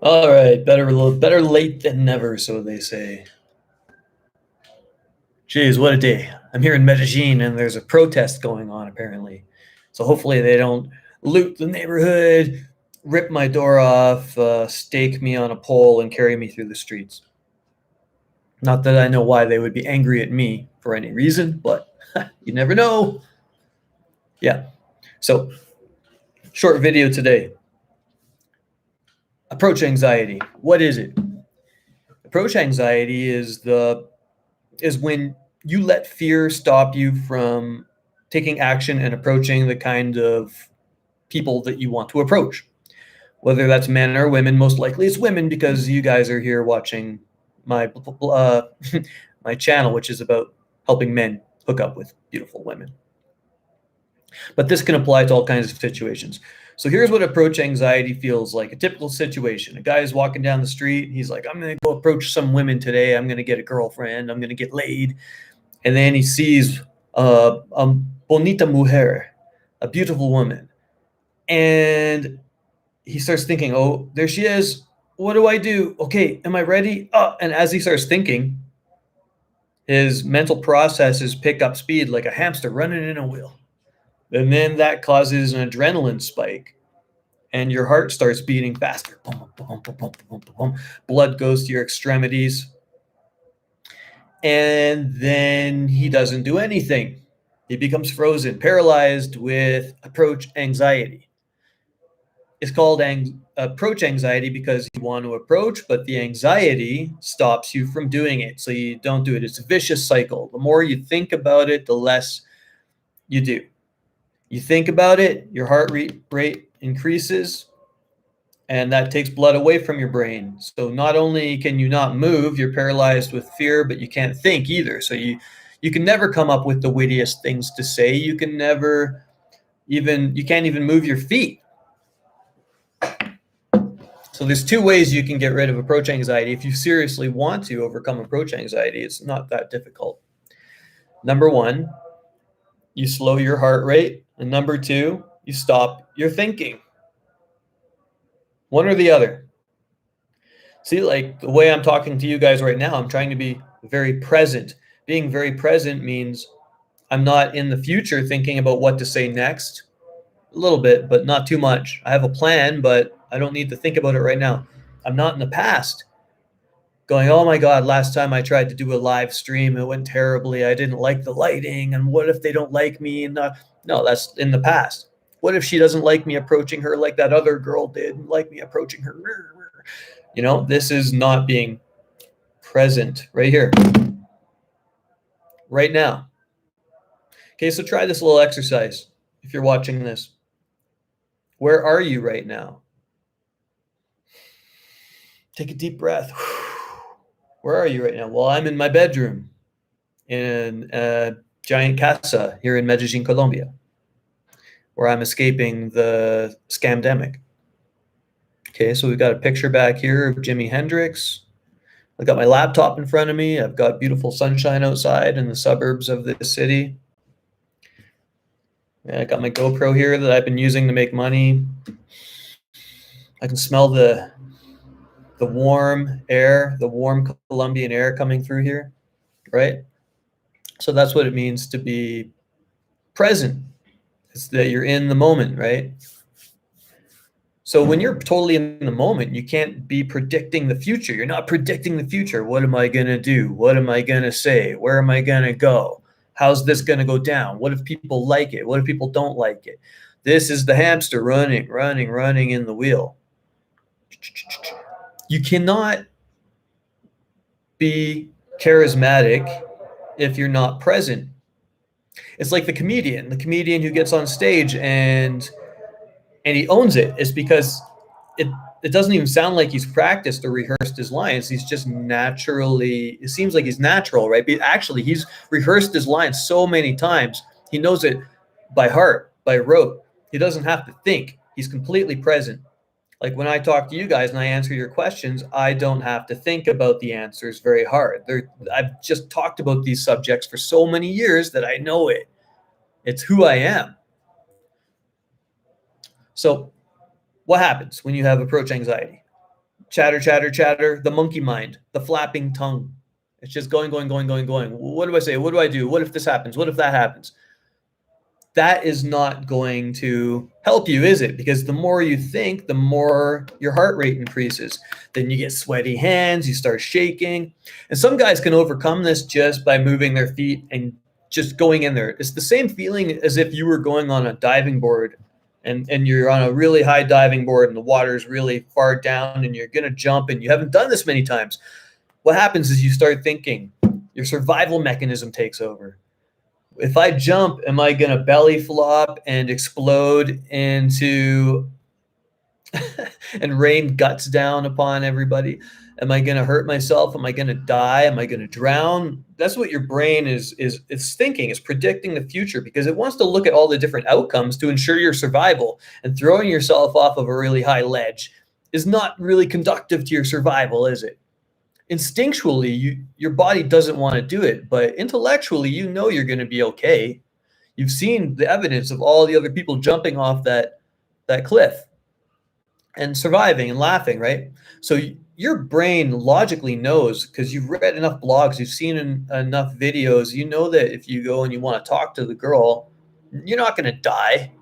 All right, better late than never, so they say. Jeez, what a day. I'm here in Medellin and there's a protest going on apparently. So hopefully they don't loot the neighborhood, rip my door off, stake me on a pole and carry me through the streets. Not that I know why they would be angry at me for any reason, but you never know. Yeah. So, short video today. Approach anxiety. What is it? Approach anxiety is when you let fear stop you from taking action and approaching the kind of people that you want to approach. Whether that's men or women, most likely it's women because you guys are here watching my my channel, which is about helping men hook up with beautiful women. But this can apply to all kinds of situations. So here's what approach anxiety feels like. A typical situation. A guy is walking down the street. He's like, I'm going to go approach some women today. I'm going to get a girlfriend. I'm going to get laid. And then he sees a bonita mujer, a beautiful woman. And he starts thinking, oh, there she is. What do I do? Okay, am I ready? And as he starts thinking, his mental processes pick up speed like a hamster running in a wheel. And then that causes an adrenaline spike. And your heart starts beating faster. Boom, boom, boom, boom, boom, boom. Blood goes to your extremities. And then he doesn't do anything. He becomes frozen, paralyzed with approach anxiety. It's called approach anxiety because you want to approach, but the anxiety stops you from doing it. So you don't do it. It's a vicious cycle. The more you think about it, the less you do. You think about it, your heart rate increases, and that takes blood away from your brain. So not only can you not move, you're paralyzed with fear, but you can't think either. So you can never come up with the wittiest things to say. You can never you can't even move your feet. So there's two ways you can get rid of approach anxiety. If you seriously want to overcome approach anxiety, it's not that difficult. Number one, you slow your heart rate. And number two, you stop your thinking. One or the other. See, like the way I'm talking to you guys right now, I'm trying to be very present. Being very present means I'm not in the future thinking about what to say next. A little bit, but not too much. I have a plan, but I don't need to think about it right now. I'm not in the past going, oh my God, last time I tried to do a live stream, it went terribly. I didn't like the lighting. And what if they don't like me? And no, that's in the past. What if she doesn't like me approaching her like that other girl did, like me approaching her? You know, this is not being present right here, right now. Okay, so try this little exercise if you're watching this. Where are you right now? Take a deep breath. Where are you right now? Well, I'm in my bedroom in a giant casa here in Medellin, Colombia, where I'm escaping the scamdemic. Okay, so we've got a picture back here of Jimi Hendrix. I've got my laptop in front of me. I've got beautiful sunshine outside in the suburbs of this city. And I got my GoPro here that I've been using to make money. I can smell the warm air, the warm Colombian air coming through here, right? So that's what it means to be present. It's that you're in the moment, right? So when you're totally in the moment, you can't be predicting the future. You're not predicting the future. What am I going to do? What am I going to say? Where am I going to go? How's this going to go down? What if people like it? What if people don't like it? This is the hamster running in the wheel. You cannot be charismatic if you're not present. It's like the comedian who gets on stage and he owns it. It's because it doesn't even sound like he's practiced or rehearsed his lines. He's just naturally, it seems like he's natural, right? But actually, he's rehearsed his lines so many times. He knows it by heart, by rote. He doesn't have to think. He's completely present. Like when I talk to you guys and I answer your questions, I don't have to think about the answers very hard. I've just talked about these subjects for so many years that I know it. It's who I am. So what happens when you have approach anxiety? Chatter, chatter, chatter, the monkey mind, the flapping tongue. It's just going, going, going, going, going. What do I say? What do I do? What if this happens? What if that happens? That is not going to help you, is it? Because the more you think, the more your heart rate increases. Then you get sweaty hands, you start shaking. And some guys can overcome this just by moving their feet and just going in there. It's the same feeling as if you were going on a diving board and you're on a really high diving board and the water's really far down and you're going to jump and you haven't done this many times. What happens is you start thinking, your survival mechanism takes over. If I jump, am I going to belly flop and explode into and rain guts down upon everybody? Am I going to hurt myself? Am I going to die? Am I going to drown? That's what your brain is thinking, is predicting the future, because it wants to look at all the different outcomes to ensure your survival. And throwing yourself off of a really high ledge is not really conductive to your survival, is it? Instinctually, your body doesn't want to do it, but intellectually, you know you're going to be okay. You've seen the evidence of all the other people jumping off that cliff and surviving and laughing, right? So your brain logically knows, because you've read enough blogs, you've seen enough videos, you know that if you go and you want to talk to the girl, you're not going to die.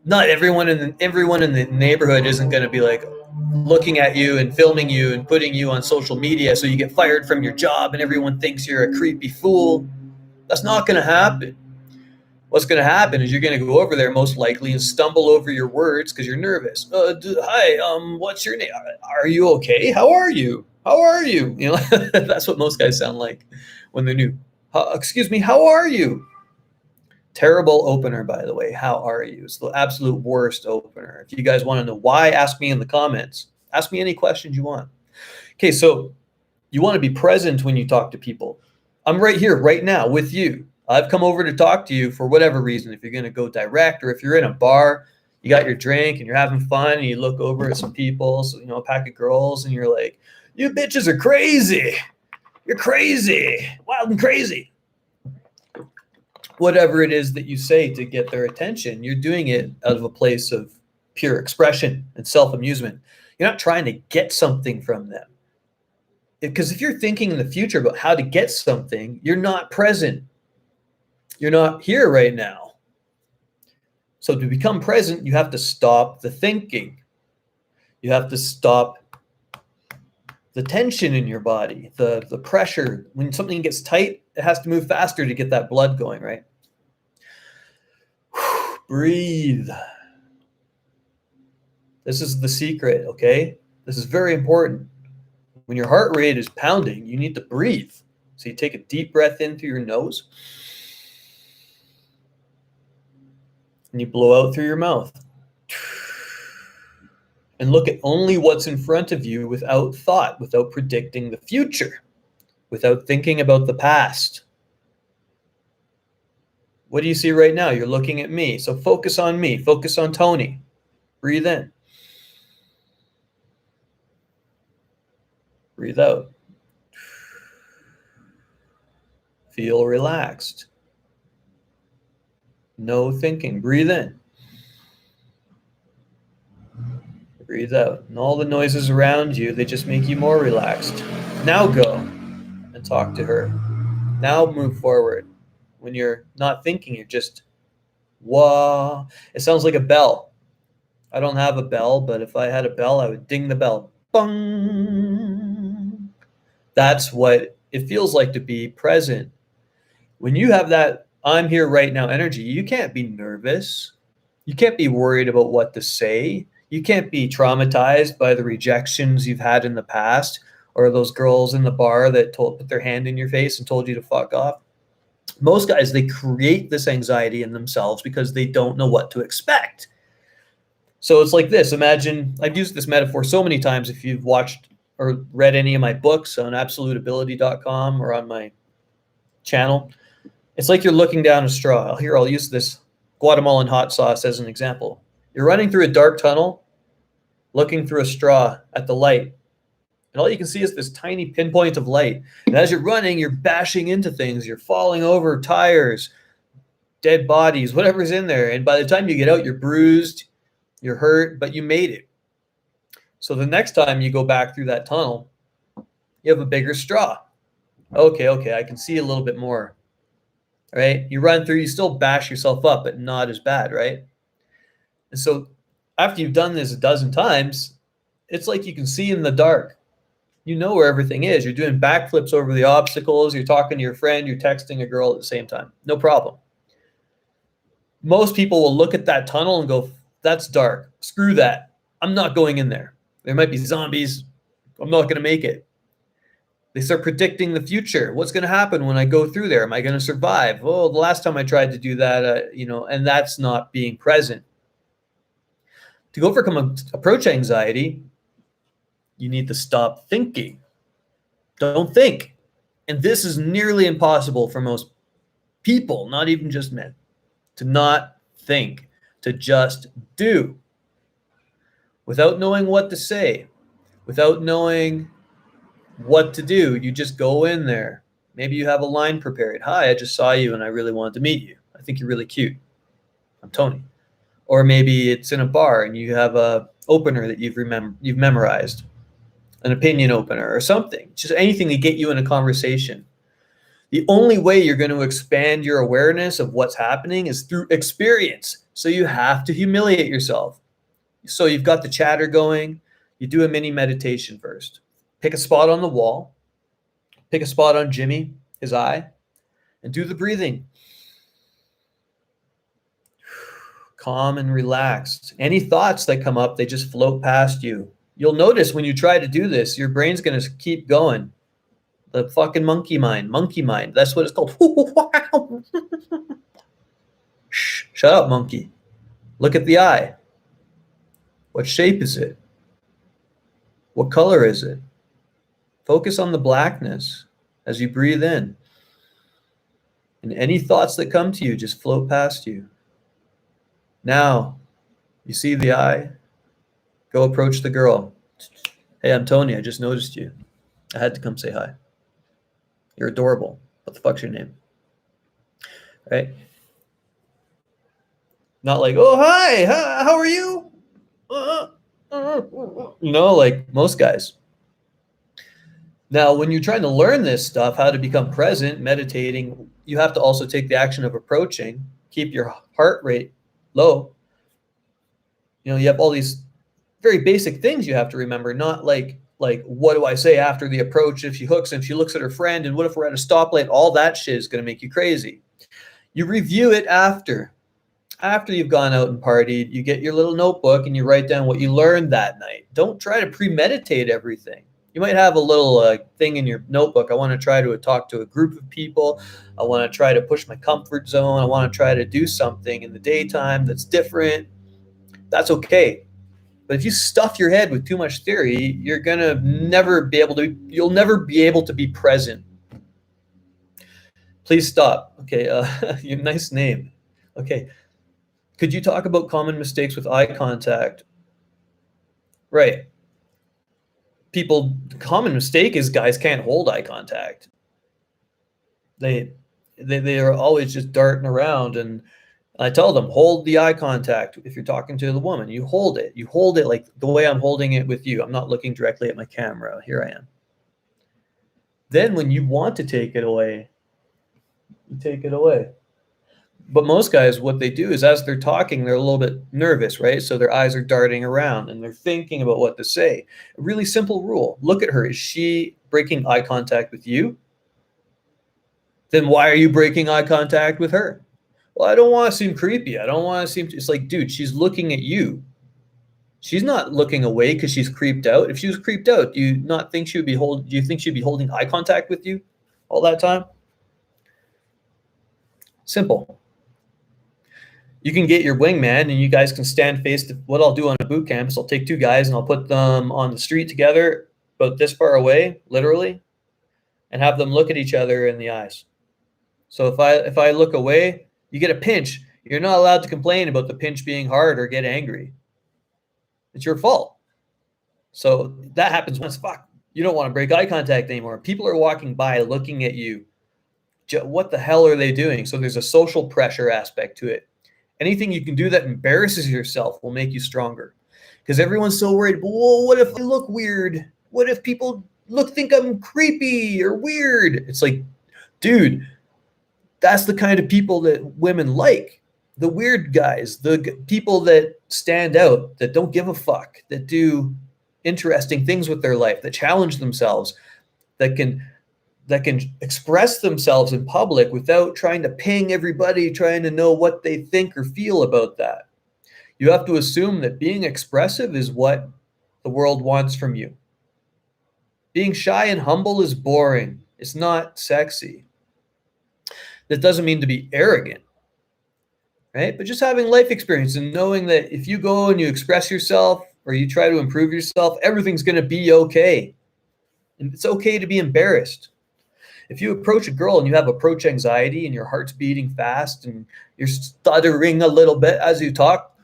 Not everyone in the neighborhood isn't going to be like looking at you and filming you and putting you on social media so you get fired from your job and everyone thinks you're a creepy fool. That's not going to happen. What's going to happen is you're going to go over there most likely and stumble over your words because you're nervous. Hi, what's your name? Are you okay? How are you? How are you? You know, that's what most guys sound like when they're new. Excuse me, how are you? Terrible opener, by the way. How are you? It's the absolute worst opener. If you guys want to know why, ask me in the comments. Ask me any questions you want. Okay, so you want to be present when you talk to people. I'm right here, right now, with you. I've come over to talk to you for whatever reason. If you're going to go direct, or if you're in a bar, you got your drink and you're having fun, and you look over at some people, so, you know, a pack of girls, and you're like, you bitches are crazy. You're crazy, wild and crazy. Whatever it is that you say to get their attention, you're doing it out of a place of pure expression and self-amusement. You're not trying to get something from them. Because if you're thinking in the future about how to get something, you're not present. You're not here right now. So to become present, you have to stop the thinking. You have to stop the tension in your body, the pressure. When something gets tight, it has to move faster to get that blood going, right? Breathe. This is the secret, okay? This is very important. When your heart rate is pounding, you need to breathe. So you take a deep breath in through your nose, and you blow out through your mouth. And look at only what's in front of you without thought, without predicting the future, without thinking about the past. What do you see right now? You're looking at me. So focus on me. Focus on Tony. Breathe in. Breathe out. Feel relaxed. No thinking. Breathe in. Breathe out. And all the noises around you, they just make you more relaxed. Now go and talk to her. Now move forward. When you're not thinking, you're just, wah. It sounds like a bell. I don't have a bell, but if I had a bell, I would ding the bell. Bung. That's what it feels like to be present. When you have that I'm here right now energy, you can't be nervous. You can't be worried about what to say. You can't be traumatized by the rejections you've had in the past, or those girls in the bar that put their hand in your face and told you to fuck off. Most guys, they create this anxiety in themselves because they don't know what to expect. So it's like this. Imagine, I've used this metaphor so many times. If you've watched or read any of my books on absoluteability.com or on my channel, it's like you're looking down a straw. Here, I'll use this Guatemalan hot sauce as an example. You're running through a dark tunnel, looking through a straw at the light. And all you can see is this tiny pinpoint of light. And as you're running, you're bashing into things. You're falling over tires, dead bodies, whatever's in there. And by the time you get out, you're bruised. You're hurt, but you made it. So the next time you go back through that tunnel, you have a bigger straw. Okay, I can see a little bit more, right? You run through, you still bash yourself up, but not as bad, right? And so after you've done this a dozen times, it's like you can see in the dark. You know where everything is. You're doing backflips over the obstacles. You're talking to your friend. You're texting a girl at the same time. No problem. Most people will look at that tunnel and go, that's dark. Screw that. I'm not going in there. There might be zombies. I'm not going to make it. They start predicting the future. What's going to happen when I go through there? Am I going to survive? Oh, the last time I tried to do that, and that's not being present. To overcome approach anxiety, you need to stop thinking. Don't think. And this is nearly impossible for most people, not even just men, to not think, to just do. Without knowing what to say, without knowing what to do, you just go in there. Maybe you have a line prepared. Hi, I just saw you and I really wanted to meet you. I think you're really cute. I'm Tony. Or maybe it's in a bar and you have a opener that you've memorized, an opinion opener or something, just anything to get you in a conversation. The only way you're going to expand your awareness of what's happening is through experience. So you have to humiliate yourself. So you've got the chatter going. You do a mini meditation first. Pick a spot on the wall. Pick a spot on Jimmy, his eye, and do the breathing. Calm and relaxed. Any thoughts that come up, they just float past you. You'll notice when you try to do this, your brain's going to keep going. The fucking monkey mind. That's what it's called. Shh, shut up, monkey. Look at the eye. What shape is it? What color is it? Focus on the blackness as you breathe in. And any thoughts that come to you just float past you. Now, you see the eye? Go approach the girl. Hey, I'm Tony. I just noticed you. I had to come say hi. You're adorable. What the fuck's your name? Right? Not like, oh, hi, how are you? Like most guys. Now, when you're trying to learn this stuff, how to become present, meditating, you have to also take the action of approaching, keep your heart rate low. You have all these very basic things you have to remember, not like what do I say after the approach if she hooks and she looks at her friend, and what if we're at a stoplight? All that shit is going to make you crazy. You review it after you've gone out and partied. You get your little notebook and you write down what you learned that night. Don't try to premeditate everything. You might have a little thing in your notebook. I want to try to talk to a group of people. I want to try to push my comfort zone. I want to try to do something in the daytime that's different. That's okay. But if you stuff your head with too much theory, you'll never be able to be present. Please stop. Okay, your nice name. Okay. Could you talk about common mistakes with eye contact? Right. Common mistake is guys can't hold eye contact. They are always just darting around, and I tell them, hold the eye contact. If you're talking to the woman, you hold it. You hold it like the way I'm holding it with you. I'm not looking directly at my camera. Here I am. Then when you want to take it away, you take it away. But most guys, what they do is as they're talking, they're a little bit nervous, right? So their eyes are darting around and they're thinking about what to say. A really simple rule. Look at her. Is she breaking eye contact with you? Then why are you breaking eye contact with her? Well, I don't want to seem creepy. I don't want to seem, it's like, dude, she's looking at you. She's not looking away because she's creeped out. If she was creeped out, do you think she'd be holding eye contact with you all that time? Simple. You can get your wingman and you guys can stand face to what I'll do on a boot camp is I'll take two guys and I'll put them on the street together, about this far away, literally, and have them look at each other in the eyes. So if I look away, you get a pinch. You're not allowed to complain about the pinch being hard or get angry. It's your fault. So that happens once. Fuck, you don't want to break eye contact anymore. People are walking by looking at you. What the hell are they doing? So there's a social pressure aspect to it. Anything you can do that embarrasses yourself will make you stronger. Because everyone's so worried, well, what if I look weird? What if people think I'm creepy or weird? It's like, dude, that's the kind of people that women like. The weird guys, the people that stand out, that don't give a fuck, that do interesting things with their life, that challenge themselves, that can express themselves in public without trying to ping everybody, trying to know what they think or feel about that. You have to assume that being expressive is what the world wants from you. Being shy and humble is boring. It's not sexy. That doesn't mean to be arrogant, right? But just having life experience and knowing that if you go and you express yourself or you try to improve yourself, everything's going to be okay. And it's okay to be embarrassed. If you approach a girl and you have approach anxiety and your heart's beating fast and you're stuttering a little bit as you talk,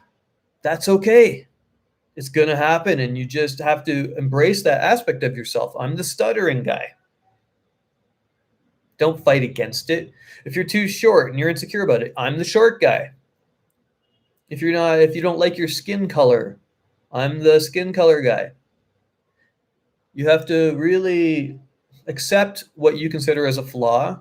that's okay. It's going to happen, and you just have to embrace that aspect of yourself. I'm the stuttering guy. Don't fight against it. If you're too short and you're insecure about it, I'm the short guy. If you don't like your skin color, I'm the skin color guy. You have to really accept what you consider as a flaw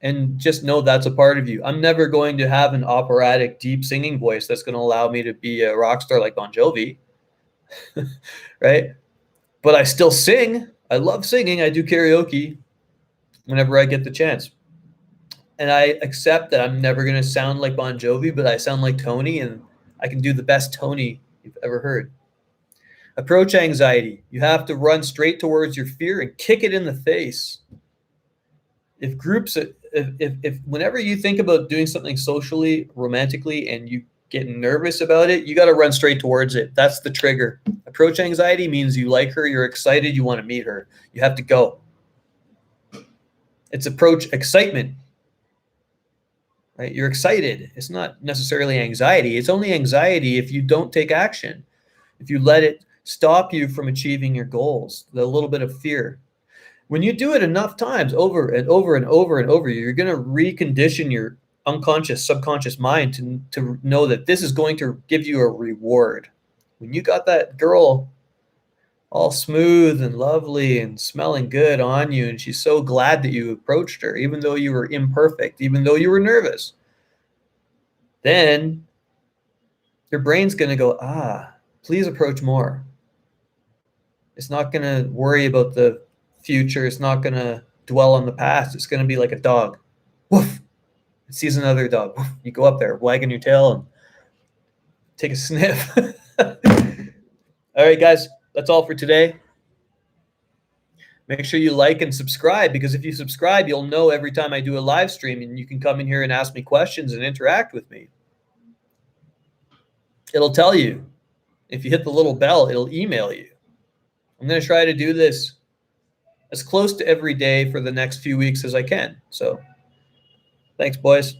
and just know that's a part of you. I'm never going to have an operatic, deep singing voice that's going to allow me to be a rock star like Bon Jovi, right? But I still sing. I love singing. I do karaoke whenever I get the chance. And I accept that I'm never going to sound like Bon Jovi, but I sound like Tony, and I can do the best Tony you've ever heard. Approach anxiety. You have to run straight towards your fear and kick it in the face. If whenever you think about doing something socially, romantically, and you get nervous about it, you got to run straight towards it. That's the trigger. Approach anxiety means you like her, you're excited, you want to meet her. You have to go. It's approach excitement. Right? You're excited. It's not necessarily anxiety. It's only anxiety if you don't take action. If you let it stop you from achieving your goals, the little bit of fear. When you do it enough times, over and over and over and over, you're going to recondition your unconscious, subconscious mind to know that this is going to give you a reward. When you got that girl all smooth and lovely and smelling good on you, and she's so glad that you approached her, even though you were imperfect, even though you were nervous, then your brain's going to go, please approach more. It's not going to worry about the future. It's not going to dwell on the past. It's going to be like a dog. Woof. It sees another dog. Woof. You go up there, wagging your tail, and take a sniff. All right, guys, that's all for today. Make sure you like and subscribe, because if you subscribe, you'll know every time I do a live stream, and you can come in here and ask me questions and interact with me. It'll tell you. If you hit the little bell, it'll email you. I'm going to try to do this as close to every day for the next few weeks as I can. So thanks, boys.